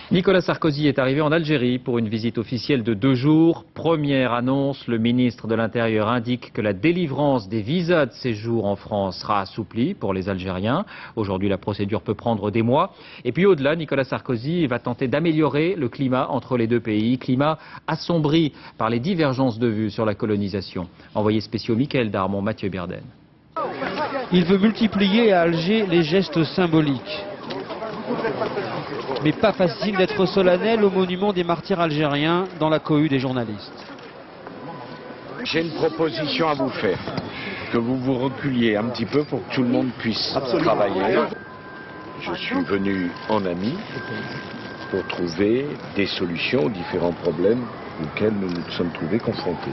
Nicolas Sarkozy est arrivé en Algérie pour une visite officielle de 2 jours. Première annonce, le ministre de l'Intérieur indique que la délivrance des visas de séjour en France sera assouplie pour les Algériens. Aujourd'hui, la procédure peut prendre des mois. Et puis au-delà, Nicolas Sarkozy va tenter d'améliorer le climat entre les deux pays, climat assombri par les divergences de vues sur la colonisation. Envoyé spéciaux Mickaël Darmon, Mathieu Birden. Il veut multiplier à Alger les gestes symboliques. Mais pas facile d'être solennel au monument des martyrs algériens dans la cohue des journalistes. J'ai une proposition à vous faire, que vous vous reculiez un petit peu pour que tout le monde puisse travailler. Je suis venu en ami pour trouver des solutions aux différents problèmes auxquels nous nous sommes trouvés confrontés.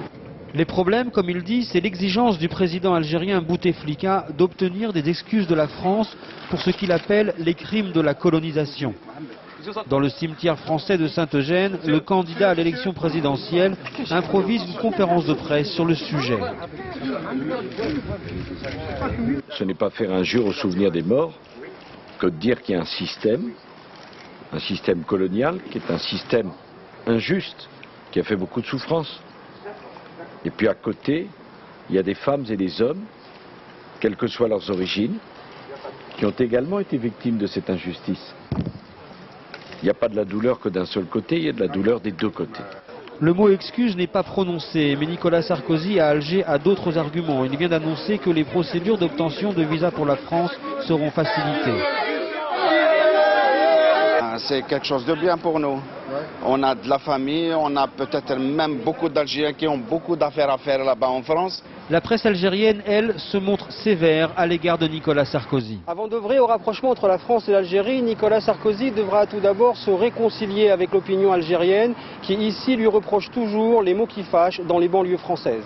Les problèmes, comme il dit, c'est l'exigence du président algérien Bouteflika d'obtenir des excuses de la France pour ce qu'il appelle les crimes de la colonisation. Dans le cimetière français de Saint-Eugène, le candidat à l'élection présidentielle improvise une conférence de presse sur le sujet. Ce n'est pas faire injure au souvenir des morts que de dire qu'il y a un système colonial qui est un système injuste, qui a fait beaucoup de souffrance. Et puis à côté, il y a des femmes et des hommes, quelles que soient leurs origines, qui ont également été victimes de cette injustice. Il n'y a pas de la douleur que d'un seul côté, il y a de la douleur des deux côtés. Le mot excuse n'est pas prononcé, mais Nicolas Sarkozy à Alger a d'autres arguments. Il vient d'annoncer que les procédures d'obtention de visa pour la France seront facilitées. C'est quelque chose de bien pour nous. On a de la famille, on a peut-être même beaucoup d'Algériens qui ont beaucoup d'affaires à faire là-bas en France. La presse algérienne, elle, se montre sévère à l'égard de Nicolas Sarkozy. Avant d'œuvrer au rapprochement entre la France et l'Algérie, Nicolas Sarkozy devra tout d'abord se réconcilier avec l'opinion algérienne qui ici lui reproche toujours les mots qui fâchent dans les banlieues françaises.